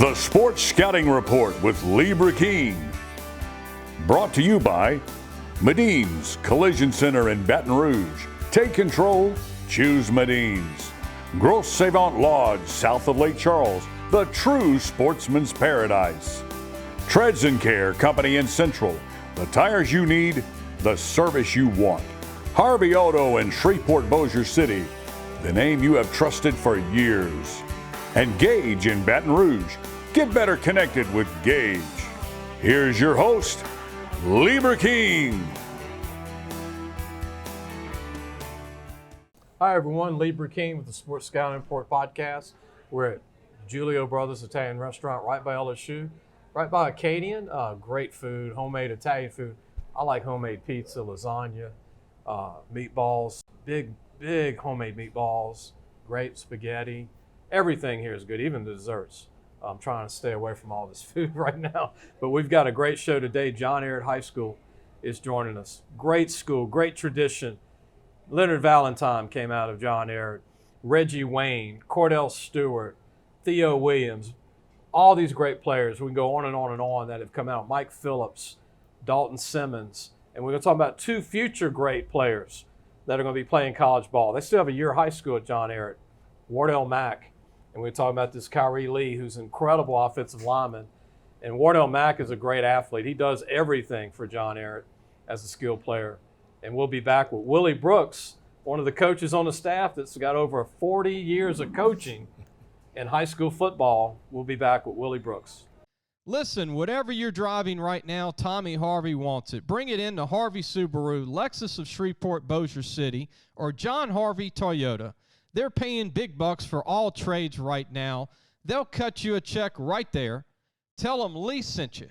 The Sports Scouting Report with Lee Brooks. Brought to you by Medines Collision Center in Baton Rouge. Take control, choose Medines. Grosse Savant Lodge, south of Lake Charles, the true sportsman's paradise. Treads and Care Company in Central, the tires you need, the service you want. Harvey Auto in Shreveport, Bossier City, the name you have trusted for years. And Gage in Baton Rouge. Get better connected with Gage. Here's your host, Lee Brooks. Hi everyone, Lee Brooks with the Sports Scouting Report podcast. We're at Julio Brothers Italian Restaurant right by LSU, right by Acadian. Great food, homemade Italian food. I like homemade pizza, lasagna, meatballs, big homemade meatballs, great spaghetti. Everything here is good, even the desserts. I'm trying to stay away from all this food right now, but we've got a great show today. John Ehret High School is joining us. Great school, great tradition. Leonard Valentine came out of John Ehret, Reggie Wayne, Cordell Stewart, Theo Williams, all these great players. We can go on and on and on that have come out. Mike Phillips, Dalton Simmons, and we're going to talk about two future great players that are going to be playing college ball. They still have a year of high school at John Ehret. Wardell Mack. And we're talking about this Kyrie Lee, who's an incredible offensive lineman. And Wardell Mack is a great athlete. He does everything for John Ehret as a skilled player. And we'll be back with Willie Brooks, one of the coaches on the staff that's got over 40 years of coaching in high school football. We'll be back with Willie Brooks. Listen, whatever you're driving right now, Tommy Harvey wants it. Bring it in to Harvey Subaru, Lexus of Shreveport, Bossier City, or John Harvey Toyota. They're paying big bucks for all trades right now. They'll cut you a check right there. Tell them Lee sent you.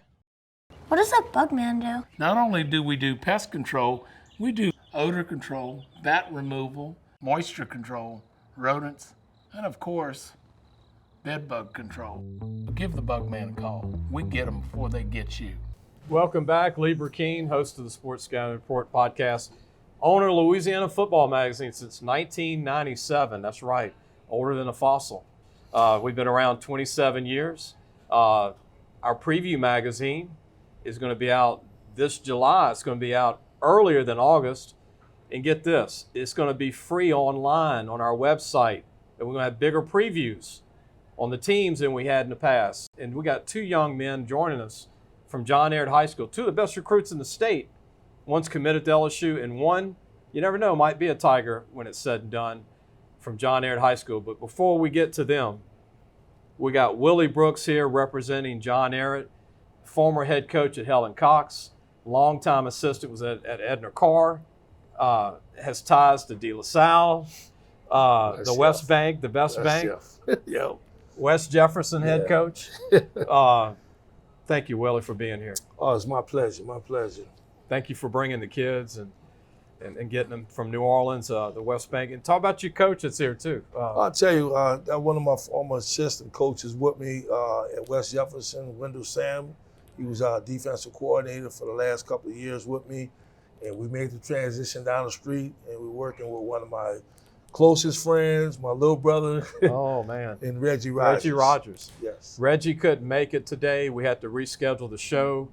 What does that bug man do? Not only do we do pest control, we do odor control, bat removal, moisture control, rodents, and of course, bed bug control. Give the bug man a call. We get them before they get you. Welcome back. Lee Brooks, host of the Sports Scouting Report podcast. Owner of Louisiana Football Magazine since 1997. That's right, older than a fossil. We've been around 27 years. Our preview magazine is going to be out this July. It's going to be out earlier than August. And get this, it's going to be free online on our website. And we're going to have bigger previews on the teams than we had in the past. And we got two young men joining us from John Ehret High School, two of the best recruits in the state. One's committed to LSU, and one, you never know, might be a Tiger when it's said and done, from John Ehret High School. But before we get to them, we got Willie Brooks here representing John Ehret, former head coach at Helen Cox, longtime assistant was at Edna Carr, has ties to De La Salle, the West Bank, the best bank, Yep. West Jefferson head coach. Thank you, Willie, for being here. Oh, it's my pleasure, my pleasure. Thank you for bringing the kids and getting them from New Orleans, the West Bank. And talk about your coach that's here, too. I'll tell you, one of my former assistant coaches with me at West Jefferson, Wendell Sam. He was our defensive coordinator for the last couple of years with me. And we made the transition down the street, and we're working with one of my closest friends, my little brother. Oh, man. And Reggie Rogers. Reggie Rogers. Yes. Reggie couldn't make it today. We had to reschedule the show.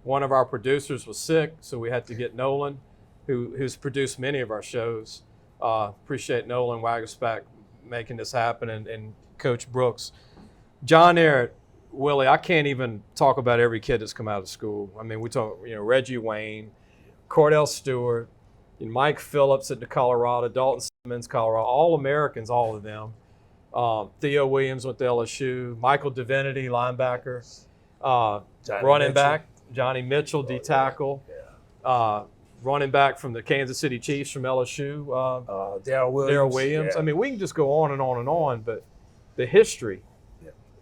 One of our producers was sick, so we had to get Nolan, who's produced many of our shows. Appreciate Nolan Wagaspack making this happen, and Coach Brooks. John Ehret, Willie, I can't even talk about every kid that's come out of school. I mean, we talk, Reggie Wayne, Cordell Stewart, Mike Phillips at the Colorado, Dalton Simmons, Colorado, all Americans, all of them. Theo Williams went to LSU, Michael Divinity, linebacker, running back. Johnny Mitchell, D-tackle, running back from the Kansas City Chiefs from LSU. Darryl Williams. Yeah. I mean, we can just go on and on and on, but the history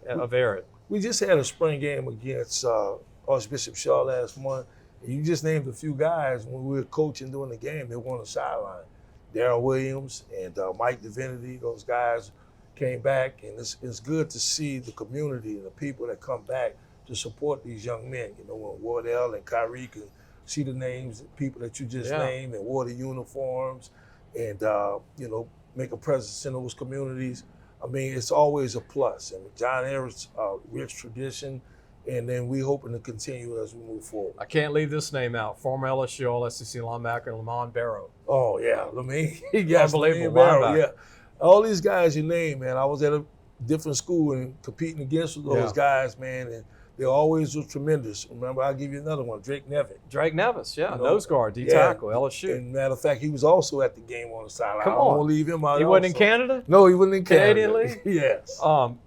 of Ehret. We just had a spring game against Archbishop Shaw last month. And you just named a few guys when we were coaching during the game. They were on the sideline. Darryl Williams and Mike Divinity, those guys came back. And it's good to see the community and the people that come back to support these young men. When Wardell and Kyrie can see the names, the people that you just named, and wore the uniforms, and make a presence in those communities. I mean, it's always a plus. And John Ehret's rich tradition, and then we hoping to continue as we move forward. I can't leave this name out. Former LSU All-SEC linebacker Lamont Barrow. Oh, yeah, Lamine. Yes, Unbelievable Lamine Barrow, linebacker. yeah. All these guys you name, man, I was at a different school and competing against those guys, man, and they always were tremendous. Remember, I'll give you another one, Drake Nevitt. Drake Nevis, yeah, You know, nose guard, D-tackle, LSU. And matter of fact, he was also at the game on the sideline. Come I on. won't leave him out. He wasn't in also. Canada? No, he wasn't in Canada. Canadian League? Yes.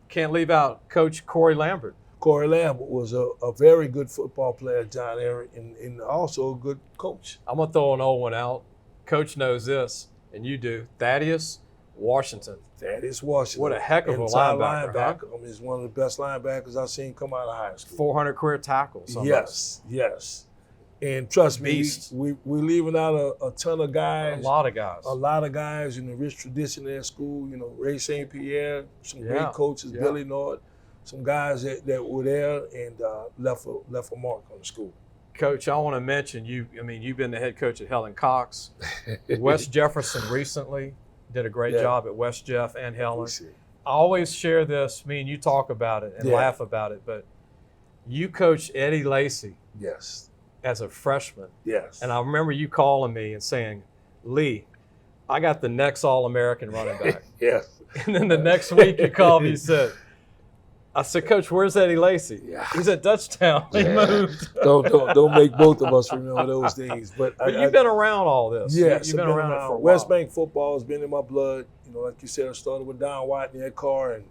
Can't leave out Coach Corey Lambert. Corey Lambert was a very good football player, John Ehret, and also a good coach. I'm going to throw an old one out. Coach knows this, and you do. Thaddeus Washington. Thaddeus Washington. What a heck of a Inside linebacker, huh? I mean, he's one of the best linebackers I've seen come out of high school. 400 career tackles. Yes, yes. And trust me, Beast. we're leaving out a ton of guys. A lot of guys. A lot of guys in the rich tradition of that school. You know, Ray St. Pierre, some great coaches, Billy Nord, some guys that were there and left a mark on the school. Coach, I want to mention you. I mean, you've been the head coach at Helen Cox. West Jefferson recently did a great job at West Jeff and Helen. I always share this. Me and you talk about it and laugh about it, but you coached Eddie Lacy. Yes. As a freshman. Yes. And I remember you calling me and saying, Lee, I got the next All-American running back. Yes. And then the next week you called me and said, I said, Coach, where's Eddie Lacy? Yeah. He's at Dutchtown. He moved. Don't make both of us remember those days. But you've been around all this. Yes, You've been around it for a while. West Bank football has been in my blood. You know, like you said, I started with Don White in that car, and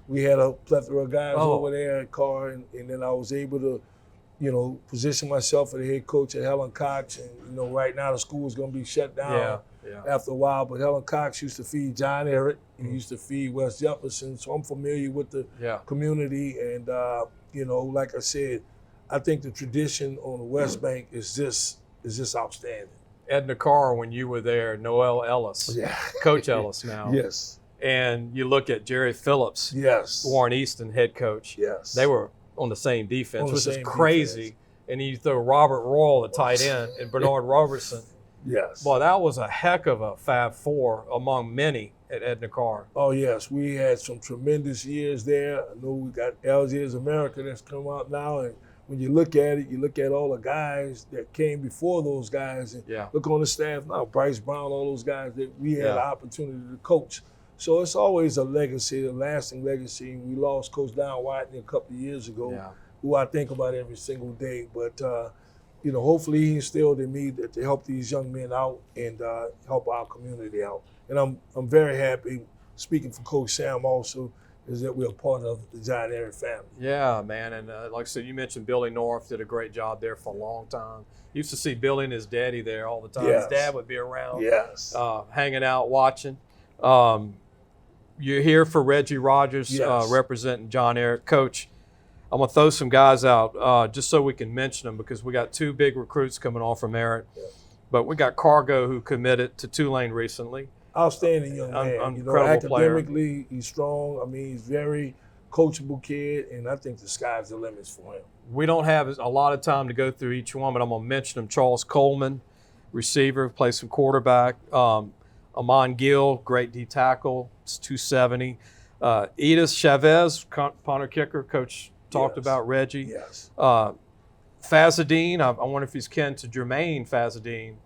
we had a plethora of guys over there in car, and then I was able to, you know, position myself as the head coach at Helen Cox. And, you know, right now the school is going to be shut down after a while. But Helen Cox used to feed John Ehret. He used to feed West Jefferson. So I'm familiar with the community. And, you know, like I said, I think the tradition on the West Bank is just outstanding. Edna Carr, when you were there, Noel Ellis, Coach Ellis now. Yes. And you look at Jerry Phillips, Warren Easton, head coach. Yes. They were on the same defense, which is crazy. Defense. And you throw Robert Royal, the tight end, and Bernard Robertson. Yes. Boy, that was a heck of a Fab Four among many at Edna Carr. Oh, yes. We had some tremendous years there. I know we got Algiers America that's come out now. And when you look at it, you look at all the guys that came before those guys. And look on the staff now, Bryce Brown, all those guys that we had the opportunity to coach. So it's always a legacy, a lasting legacy. We lost Coach Don White a couple of years ago, who I think about every single day. But, you know, hopefully he instilled in me to help these young men out and help our community out. And I'm very happy, speaking for Coach Sam also, is that we're a part of the John Ehret family. Yeah, man. And like I said, you mentioned Billy North did a great job there for a long time. Used to see Billy and his daddy there all the time. His dad would be around, hanging out, watching. You're here for Reggie Rogers, representing John Ehret. Coach, I'm going to throw some guys out just so we can mention them because we got two big recruits coming on from Ehret. But we got Cargo, who committed to Tulane recently. Outstanding young man. You know, academically, he's strong. I mean, he's very coachable kid, and I think the sky's the limits for him. We don't have a lot of time to go through each one, but I'm going to mention them. Charles Coleman, receiver, plays some quarterback. Amon Gill, great D tackle, it's 270. Edith Chavez, punter kicker, coach talked about Reggie. Yes. Fazadine, I wonder if he's kin to Jermaine Fazadine,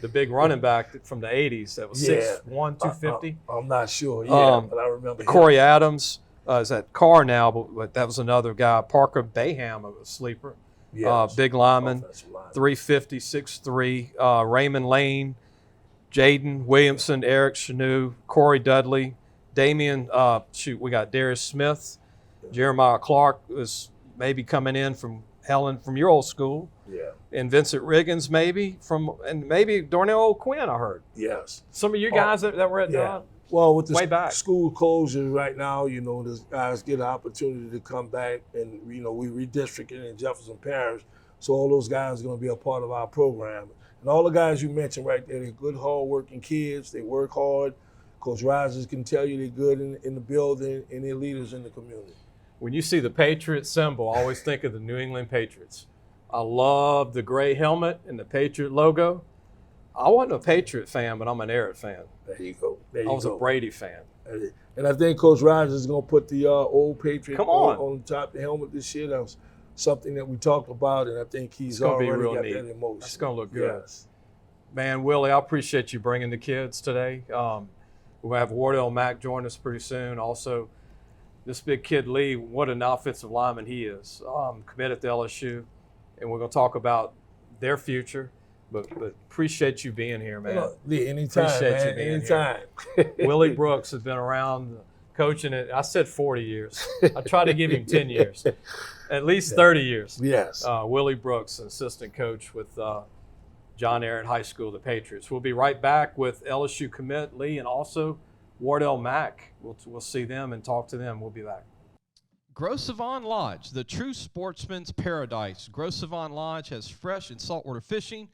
the big running back from the 80s that was 6'1", 250. I'm not sure, but I remember Corey Adams is at Carr now, but that was another guy. Parker Bayham, a sleeper, big lineman, 350, 6'3". Raymond Lane, Jaden Williamson, Eric Chanu, Corey Dudley, Damian, we got Darius Smith, Jeremiah Clark is maybe coming in from Helen, from your old school. Yeah. And Vincent Riggins and maybe Darnell O'Quinn, I heard. Yes. Some of you guys that were at Don? Well, with the school closure right now, you know, the guys get an opportunity to come back and, you know, we redistricting in Jefferson Parish. So all those guys are going to be a part of our program. And all the guys you mentioned right there, they're good, hard-working kids. They work hard. Coach Rogers can tell you they're good in the building and they're leaders in the community. When you see the Patriot symbol, I always think of the New England Patriots. I love the gray helmet and the Patriot logo. I wasn't a Patriot fan, but I'm an Ehret fan. There you go. There you I was go. a Brady fan. And I think Coach Rogers is going to put the old Patriot Come on. on the top of the helmet this year. That was something that we talked about, and I think he's gonna be already real got neat. that emotion. It's going to look good. Yes. Man, Willie, I appreciate you bringing the kids today. We'll have Wardell Mack join us pretty soon. Also, this big kid Lee, what an offensive lineman he is. Committed to LSU, and we're going to talk about their future. But appreciate you being here, man. Look, Lee, anytime, Appreciate man. you being Anytime. Willie Brooks has been around coaching it. I said 40 years. I tried to give him 10 years, at least 30 years. Yes. Willie Brooks, an assistant coach with John Ehret High School, the Patriots. We'll be right back with LSU commit Lee and also Wardell Mack. We'll see them and talk to them. We'll be back. Gros Savon Lodge, the true sportsman's paradise. Gros Savon Lodge has fresh and saltwater fishing,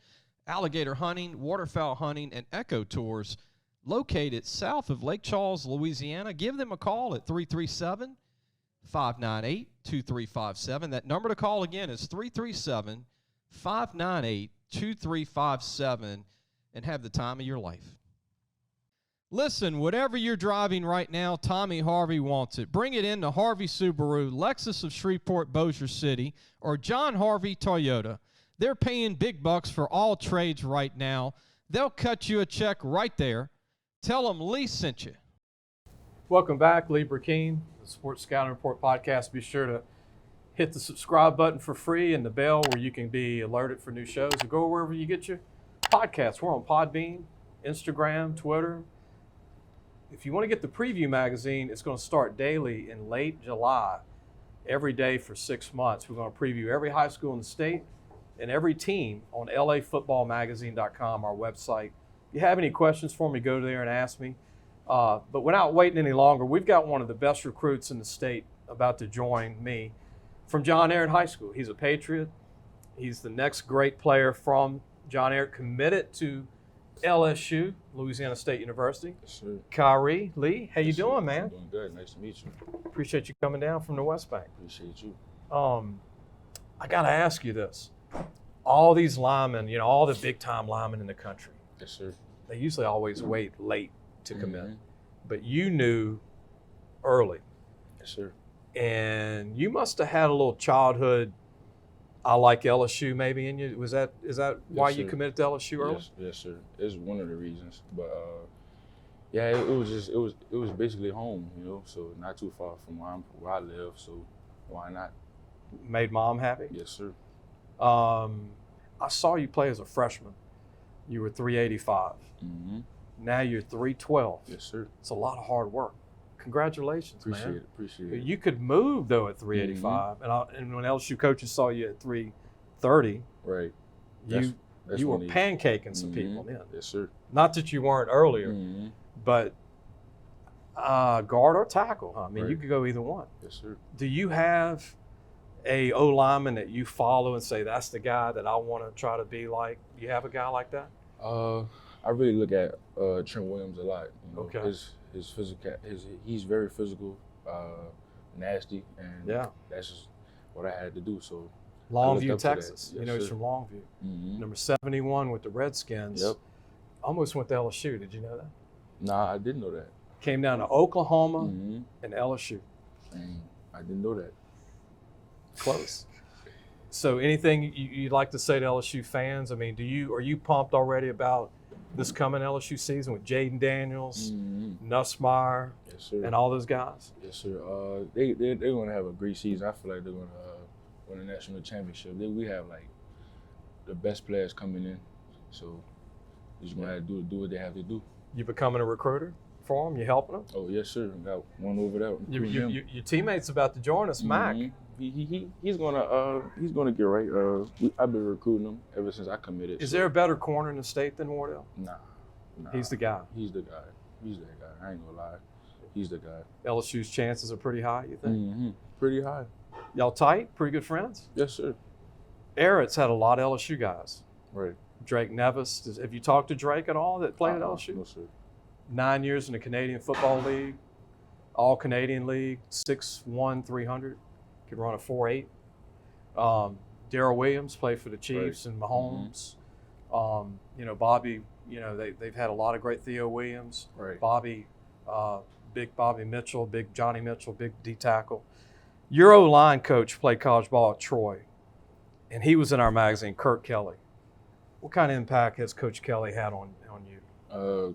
alligator hunting, waterfowl hunting, and eco tours located south of Lake Charles, Louisiana. Give them a call at 337-598-2357. That number to call again is 337-598-2357, and have the time of your life. Listen, whatever you're driving right now, Tommy Harvey wants it. Bring it in to Harvey Subaru, Lexus of Shreveport, Bossier City, or John Harvey Toyota. They're paying big bucks for all trades right now. They'll cut you a check right there. Tell them Lee sent you. Welcome back, Lee Brooks, the Sports Scouting Report podcast. Be sure to hit the subscribe button for free and the bell where you can be alerted for new shows. Or go wherever you get your podcasts. We're on Podbean, Instagram, Twitter. If you want to get the preview magazine, it's going to start daily in late July, every day for 6 months. We're going to preview every high school in the state and every team on lafootballmagazine.com, our website. If you have any questions for me, go there and ask me. But without waiting any longer, we've got one of the best recruits in the state about to join me from John Ehret High School. He's a Patriot. He's the next great player from John Ehret, committed to LSU, Louisiana State University. Yes, sir. Kyrie Lee, how you Yes, sir. doing, man? I'm doing good. Nice to meet you. Appreciate you coming down from the West Bank. Appreciate you. I got to ask you this. All these linemen, all the big-time linemen in the country, Yes, sir. they usually always wait late to commit. Mhm. But you knew early. Yes, sir. And you must have had a little childhood, I like LSU maybe in you. Is that why you sir. committed to LSU early? Yes, sir. It's one of the reasons. But yeah, it was basically home, so not too far from where I live, so why not? Made mom happy? Yes, sir. I saw you play as a freshman. You were 385. Mm-hmm. Now you're 312. Yes, sir. It's a lot of hard work. Congratulations, Appreciate man. it. Appreciate it. You could move though at 385, and when LSU coaches saw you at 330, Right. you were when pancaking some people then. Yes, sir. Not that you weren't earlier, Mm-hmm. but guard or tackle. Huh? I mean, you Right. could go either one. Yes, sir. Do you have a O lineman that you follow and say that's the guy that I want to try to be like? You have a guy like that? I really look at Trent Williams a lot. Okay. His physical, he's very physical, nasty, and Yeah. that's just what I had to do. So Longview, up to that. Texas. Yes, He's sir. from Longview. Mm-hmm. Number 71 with the Redskins. Yep. Almost went to LSU. Did you know that? Nah, I didn't know that. Came down to Oklahoma Mm-hmm. and LSU. And I didn't know that. Close. So anything you'd like to say to LSU fans? I mean, are you pumped already about this coming LSU season with Jaden Daniels, Mm-hmm. Nussmeier, Yes, sir. and all those guys? Yes, sir. They're gonna have a great season. I feel like they're gonna win a national championship. We have like the best players coming in, so we're just gonna have to do what they have to do. You becoming a recruiter for them? You helping them? Oh yes, sir. Got one over there. Your teammate's about to join us, Mac. Mhm. He's gonna get right. I've been recruiting him ever since I committed. Is so- there a better corner in the state than Wardell? Nah. He's the guy. He's the guy. He's that guy. I ain't gonna lie. He's the guy. LSU's chances are pretty high, you think? Mm-hmm. Pretty high. Y'all tight? Pretty good friends? Yes, sir. Ehret's had a lot of LSU guys. Right. Drake Nevis. Have you talked to Drake at all that played at LSU? No, sir. 9 years in the Canadian Football League, All Canadian League, 6'1", 300, could run a 4.8. Darrell Williams played for the Chiefs and Mahomes. Bobby, they've had a lot of great Theo Williams. Right. Bobby, big Bobby Mitchell, big Johnny Mitchell, big D tackle. Your O-line coach played college ball at Troy, and he was in our magazine, Kurt Kelly. What kind of impact has Coach Kelly had on you?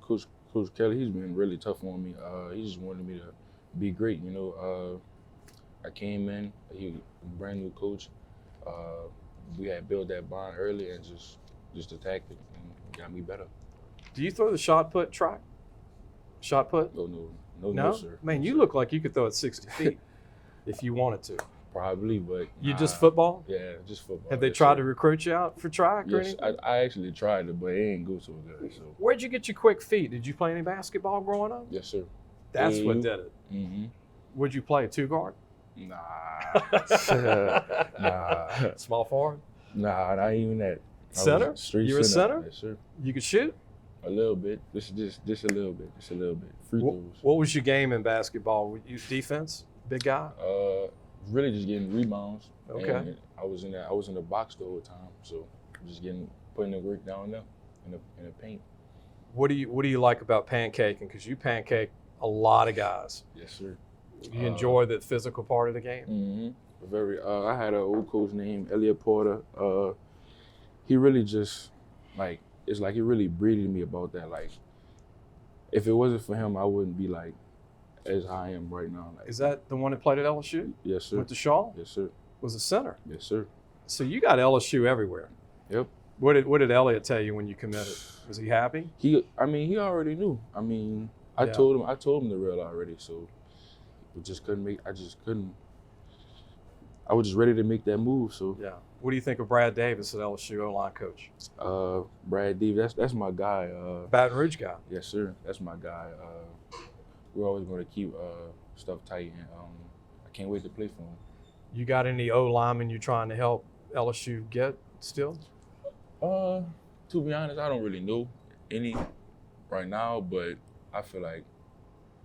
Coach Kelly, he's been really tough on me. He just wanted me to be great. I came in, he was a brand new coach. We had built that bond early and just attacked it and got me better. Do you throw the shot put track? Shot put? No, sir. Man, no, you sir. look like you could throw it 60 feet if you wanted to. Probably, but You just football? Yeah, just football. Have they Yes, tried sir. to recruit you out for track or Yes, anything? I actually tried it, but it ain't go so good. So Where'd you get your quick feet? Did you play any basketball growing up? yes, sir. That's what AAU. did it. Mm-hmm. Would you play a two guard? Nah, Small forward? nah, not even that. I was Center? straight You were center? Yes, sir. You could shoot? A little bit. Just a little bit. Just a little bit. Free throws. What was your game in basketball? Were you defense? Big guy? Really just getting rebounds. Okay. And I was in the box the whole time, so just putting the work down there in the paint. What do you like about pancaking? Because you pancake a lot of guys. Yes, sir. You enjoy the physical part of the game? Mm-hmm. Very. I had an old coach named Elliot Porter. He really just it's like he really breathed me about that. Like, if it wasn't for him, I wouldn't be like as I am right now. Like, Is that the one that played at LSU? yes, sir. Went to Shaw? Yes, sir. Was a center. Yes, sir. So you got LSU everywhere. Yep. What did Elliot tell you when you committed? Was he happy? He already knew. I Yeah. told him the real already. So we just couldn't. I was just ready to make that move. So Yeah. What do you think of Brad Davis at LSU O-line coach? Brad Davis, that's my guy. Baton Rouge guy. Yes, sir. That's my guy. We're always going to keep stuff tight, and I can't wait to play for him. You got any O-linemen you're trying to help LSU get still? To be honest, I don't really know any right now, but I feel like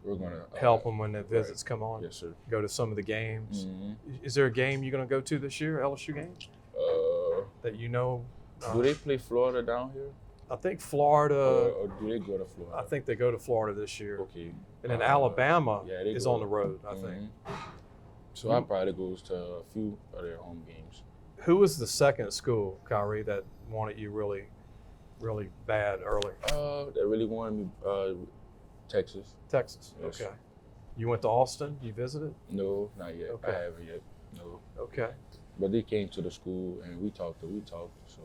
we're gonna Help them when the visits come on. Yes, sir. Go to some of the games. Mm-hmm. Is there a game you're going to go to this year, LSU game, that you know? Do they play Florida down here, I think Florida. or do they go to Florida? I think they go to Florida this year. Okay. And then Alabama yeah, they is go. on the road, I think. Mhm. So I probably goes to a few of their home games. Who was the second school, Kyrie, that wanted you really, really bad early? They really wanted me. Texas. Texas. Yes. Okay. You went to Austin? You visited? No, not yet. Okay. I haven't yet. No. Okay. But they came to the school and we talked. So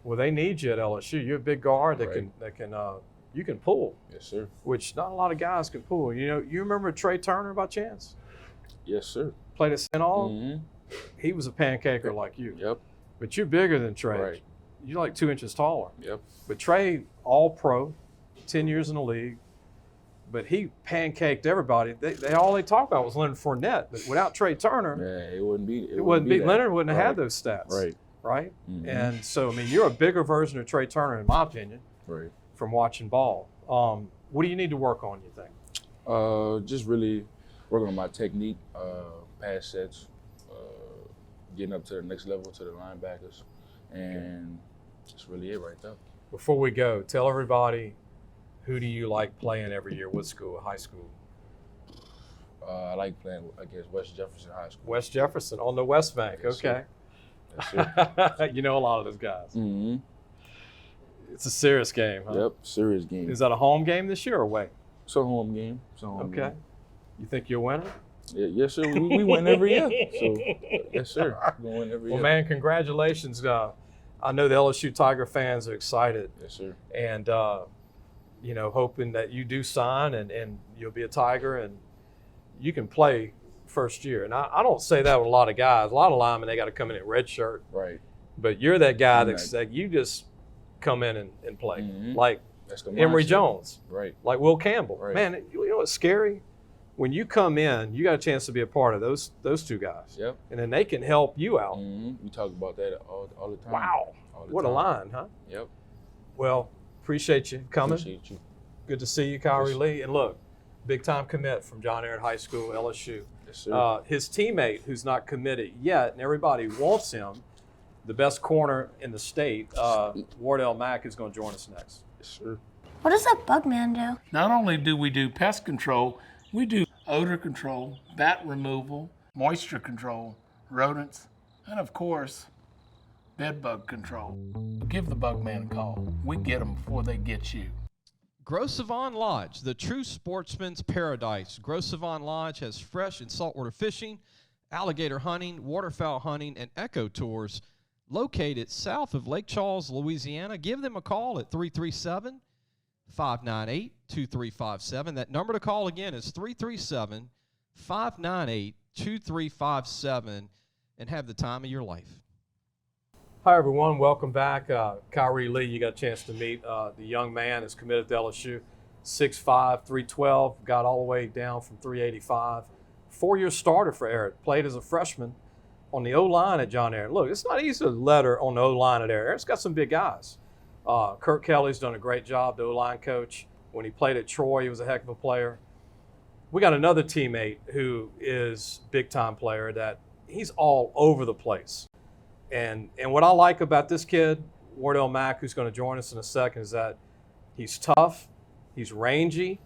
Well, they need you at LSU. You're a big guard that Right. can you can pull, yes, sir. which not a lot of guys can pull. You remember Trey Turner by chance? Yes, sir. Played at St. Aug. Mm-hmm. He was a pancaker like you, Yep. but you're bigger than Trey. Right. You're like 2 inches taller. Yep. But Trey, all pro, 10 years in the league. But he pancaked everybody. All they talked about was Leonard Fournette. But without Trey Turner, Yeah, it wouldn't be. it wouldn't be that. Leonard wouldn't have had Right. those stats. Right. Right. Mhm. And so, you're a bigger version of Trey Turner, in my opinion, Right. from watching ball. What do you need to work on, you think? Just really working on my technique, pass sets, getting up to the next level to the linebackers, and that's really it right there. Before we go, tell everybody, who do you like playing every year? What school? High school? I like playing against West Jefferson High School. West Jefferson on the West Bank. Yes, Okay. That's it. You know a lot of those guys. Mm-hmm. It's a serious game, huh? Yep, serious game. Is that a home game this year or away? It's a home game. It's a home Okay. game. You think you'll win it? Yeah, yes, sir. We win every year. So, yes, sir. We're going every Well, year. man, congratulations. I know the LSU Tiger fans are excited Yes, sir. and, hoping that you do sign and you'll be a Tiger and you can play first year. And I don't say that with a lot of guys. A lot of linemen, they got to come in red shirt. Right. But you're that guy I'm that's like you just come in and play. Mhm. Like That's the Emory mindset. Jones, Right. like Will Campbell. Right. Man, you know what's scary? When you come in, you got a chance to be a part of those two guys. Yep. And then they can help you out. Mm-hmm. We talk about that all the time. Wow. All the What a time. line, huh? Yep. Well, appreciate you coming. Appreciate you. Good to see you, Kyrie Yes. Lee. And look, big time commit from John Ehret High School, LSU. Yes, sir. His teammate, who's not committed yet, and everybody wants him, the best corner in the state, Wardell Mack, is going to join us next. Yes, sir. What does that bug man do? Not only do we do pest control, we do odor control, bat removal, moisture control, rodents, and of course, bed bug control. Give the bug man a call. We get them before they get you. Gros Savon Lodge, the true sportsman's paradise. Gros Savon Lodge has fresh and saltwater fishing, alligator hunting, waterfowl hunting, and eco tours located south of Lake Charles, Louisiana. Give them a call at 337-598-2357. That number to call again is 337-598-2357, and have the time of your life. Hi, everyone. Welcome back. Kyrie Lee, you got a chance to meet the young man that's committed to LSU. 6'5", 312, got all the way down from 385. 4-year starter for Ehret. Played as a freshman on the O-line at John Ehret. Look, it's not easy to letter on the O-line at Ehret. Ehret's got some big guys. Kurt Kelly's done a great job, the O-line coach. When he played at Troy, he was a heck of a player. We got another teammate who is big-time player that he's all over the place. And what I like about this kid, Wardell Mack, who's going to join us in a second, is that he's tough, he's rangy,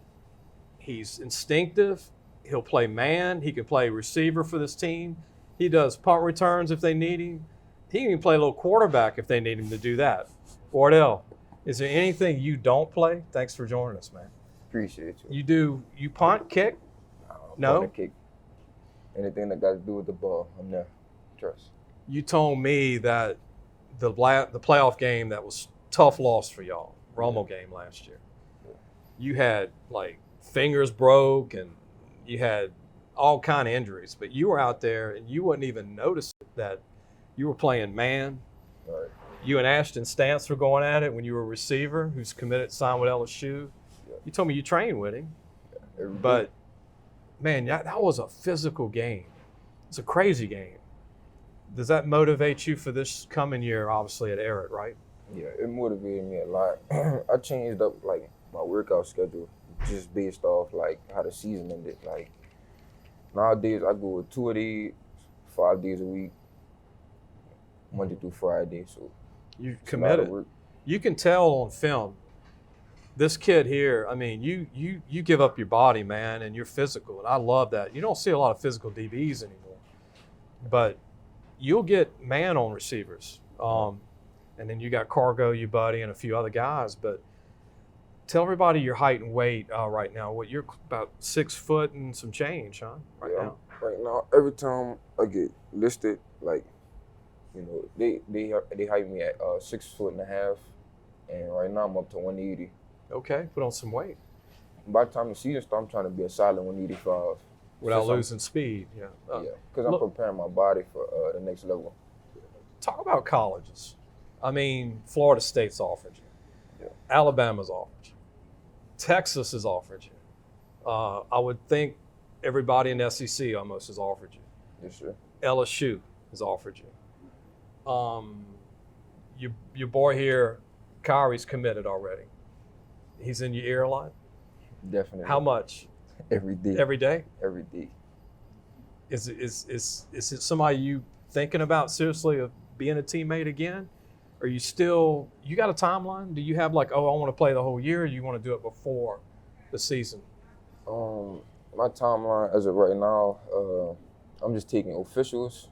he's instinctive, he'll play man, he can play receiver for this team. He does punt returns if they need him. He can even play a little quarterback if they need him to do that. Wardell, is there anything you don't play? Thanks for joining us, man. Appreciate you. You punt, kick? No? Punt, kick. Anything that got to do with the ball, I'm there. Trust. You told me that the playoff game that was tough loss for y'all, Romo game last year. You had like fingers broke and you had all kind of injuries, but you were out there and you wouldn't even notice that you were playing man. Right. You and Ashton Stantz were going at it when you were a receiver who's committed to sign with LSU. Yeah. You told me you trained with him, but man, that was a physical game. It's a crazy game. Does that motivate you for this coming year, obviously, at Ehret, right? Yeah, it motivated me a lot. I changed up, like, my workout schedule just based off, like, how the season ended. Like, nowadays, I go with 2 days, 5 days a week, Monday through Friday, so you committed. You can tell on film, this kid here, I mean, you give up your body, man, and you're physical, and I love that. You don't see a lot of physical DBs anymore, but you'll get man on receivers. And then you got Cargo, you buddy, and a few other guys. But tell everybody your height and weight right now. What you're about 6 foot and some change, huh? Now. Right now, every time I get listed, like, you know, they height me at 6'1.5", and right now I'm up to 180. Okay, put on some weight. By the time the season starts, I'm trying to be a solid 185. Without losing speed, yeah. Because I'm preparing my body for the next level. Talk about colleges. I mean, Florida State's offered you. Yeah. Alabama's offered you. Texas has offered you. I would think everybody in the SEC almost has offered you. Yes, sir. LSU has offered you. Your boy here, Kyrie's committed already. He's in your ear a lot? Definitely. How much? Every day. Every day? Every day. Is it somebody you thinking about seriously of being a teammate again? Or you got a timeline? Do you have like, oh, I want to play the whole year, or you want to do it before the season? My timeline as of right now, I'm just taking officials.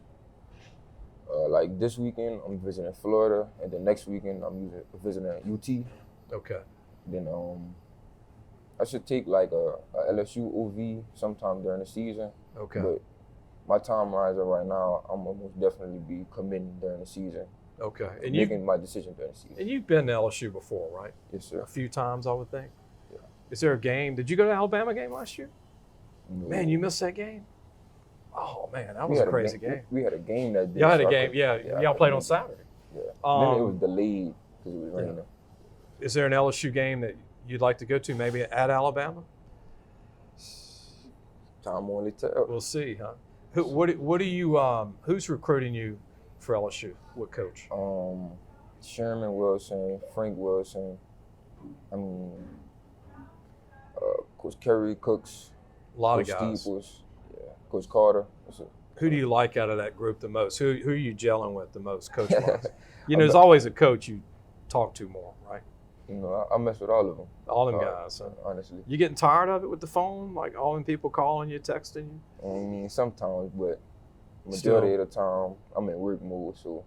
Like this weekend, I'm visiting Florida, and the next weekend, I'm visiting UT. Okay. Then I should take like a LSU OV sometime during the season. Okay. But my timeline as of right now, I'm gonna most definitely be committing during the season. Okay. And making my decision during the season. And you've been to LSU before, right? Yes, sir. A few times, I would think. Yeah. Is there a game? Did you go to the Alabama game last year? No. Man, you missed that game? Oh, man, that was a crazy game. We had a game that day. Y'all had a game, yeah. Y'all played on Saturday. Yeah. Then it was delayed because it was raining. Yeah. Is there an LSU game that you'd like to go to, maybe at Alabama? Time only tell. We'll see, huh? What do you? Who's recruiting you for LSU? What coach? Sherman Wilson, Frank Wilson. Coach Kerry Cooks. A lot Coach of guys. Steeples, yeah. Coach Carter. Who do you like out of that group the most? Who are you gelling with the most, coach-wise? There's always a coach you talk to more, right? I mess with all of them. All them guys, huh? Honestly. You getting tired of it with the phone? Like all them people calling you, texting you? I mean, sometimes, but majority of the time, I'm in work mode, so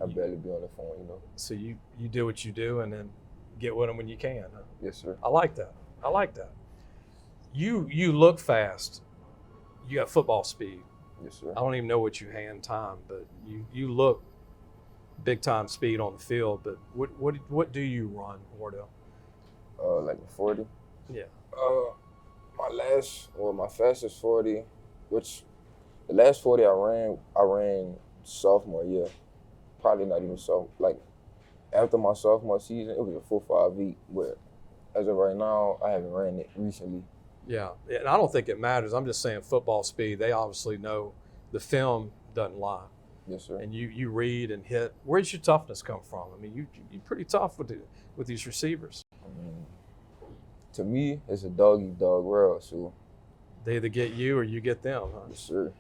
I barely be on the phone, So you do what you do and then get with them when you can, huh? Yes, sir. I like that. You look fast. You got football speed. Yes, sir. I don't even know what you hand time, but you look big time speed on the field. But what do you run, Wardell? Like a 40. Yeah. My fastest 40, which the last 40 I ran sophomore year. Probably not even like after my sophomore season, it was a 4.58. But as of right now, I haven't ran it recently. Yeah, and I don't think it matters. I'm just saying football speed. They obviously know the film doesn't lie. Yes, sir. And you read and hit. Where's your toughness come from? I mean, you're pretty tough with these receivers. To me, it's a dog-eat-dog world, so. They either get you or you get them, huh? Yes, sir.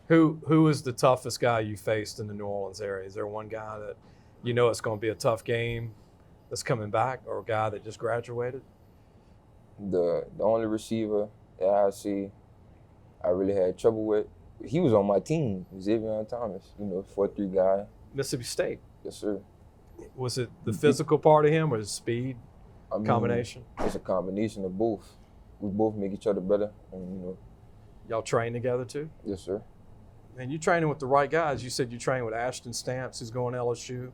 Who is the toughest guy you faced in the New Orleans area? Is there one guy that it's going to be a tough game that's coming back, or a guy that just graduated? The only receiver that I really had trouble with, he was on my team, Xavier Thomas, 4.3 guy. Mississippi State. Yes, sir. Was it the physical part of him or the speed combination? It's a combination of both. We both make each other better, and Y'all train together too? Yes, sir. And you training with the right guys. You said you train with Ashton Stamps, who's going to LSU.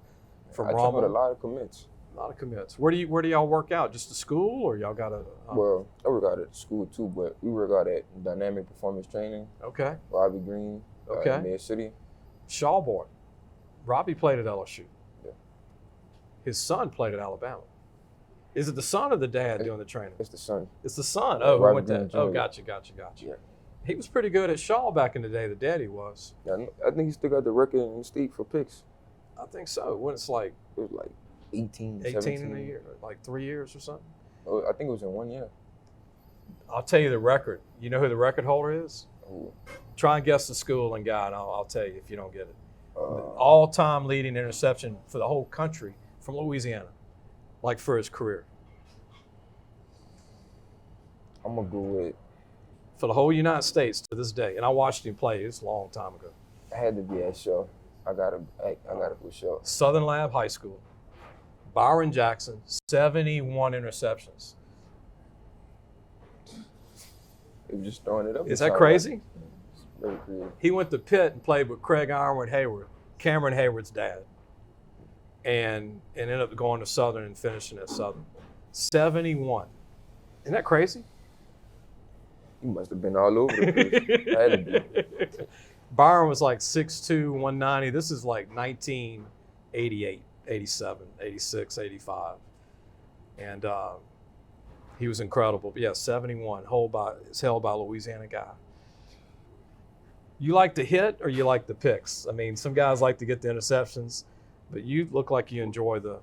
From I train with a lot of commits. A lot of commits. Where do y'all work out? Just the school, or y'all got a? Well, I work out at school too, but we work out at Dynamic Performance Training. Okay. Robbie Green. Okay. Mid City. Shaw boy. Robbie played at LSU. Yeah. His son played at Alabama. Is it the son or the dad doing the training? It's the son. It's the son. Oh, who went that? Oh, gotcha. Yeah. He was pretty good at Shaw back in the day. The daddy was. Yeah, I think he still got the record in the state for picks. I think so. When it's like. It was like 18 in a year, like 3 years or something. Oh, I think it was in 1 year. I'll tell you the record. You know who the record holder is? Ooh. Try and guess the school and guy, and I'll tell you if you don't get it. All-time leading interception for the whole country from Louisiana, like for his career. I'm gonna go with. For the whole United States to this day, and I watched him play. It's a long time ago. I had to be at Shaw. I gotta go Shaw. Southern Lab High School. Byron Jackson, 71 interceptions. They were just throwing it up. Is that crazy? It's very creative. He went to Pitt and played with Craig Ironwood Hayward, Cameron Hayward's dad, and ended up going to Southern and finishing at Southern. 71. Isn't that crazy? He must have been all over the place. I had to be. Byron was like 6'2", 190. This is like 1988, 87, 86, 85. And he was incredible. But yeah, 71, held by a Louisiana guy. You like to hit or you like the picks? I mean, some guys like to get the interceptions, but you look like you enjoy the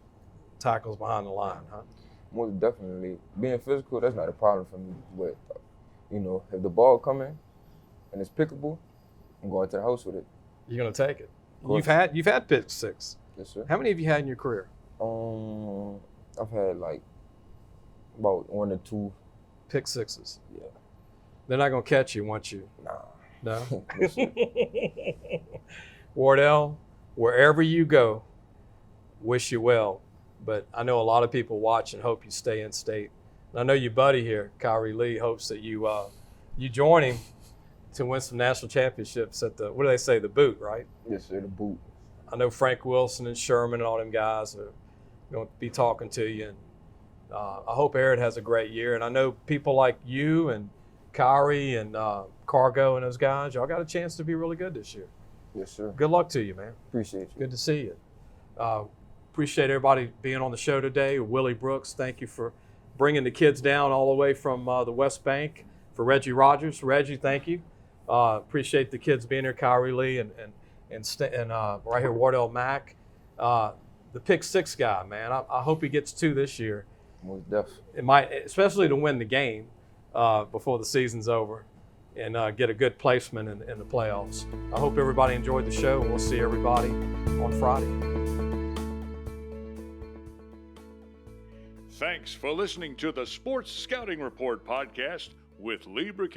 tackles behind the line, huh? Most definitely. Being physical, that's not a problem for me. But, if the ball coming and it's pickable, I'm going to the house with it. You're going to take it. You've had pick six. Yes, sir. How many have you had in your career? I've had like about 1 or 2 pick sixes. Yeah. They're not going to catch you once you. Nah. No. Wardell, wherever you go, wish you well. But I know a lot of people watch and hope you stay in state. And I know your buddy here, Kyrie Lee, hopes that you join him to win some national championships at the, what do they say, the boot, right? Yes, sir, the boot. I know Frank Wilson and Sherman and all them guys are going to be talking to you. And I hope Ehret has a great year. And I know people like you and Kyrie and Cargo and those guys, y'all got a chance to be really good this year. Yes, sir. Good luck to you, man. Appreciate you. Good to see you. Appreciate everybody being on the show today. Willie Brooks, thank you for bringing the kids down all the way from the West Bank. For Reggie Rogers, Reggie, thank you. Appreciate the kids being here, Kyrie Lee and right here, Wardell Mack. The pick six guy, man. I hope he gets 2 this year. Most definitely. It might, especially to win the game before the season's over. and get a good placement in the playoffs. I hope everybody enjoyed the show, and we'll see everybody on Friday. Thanks for listening to the Sports Scouting Report podcast with Lee Brooks.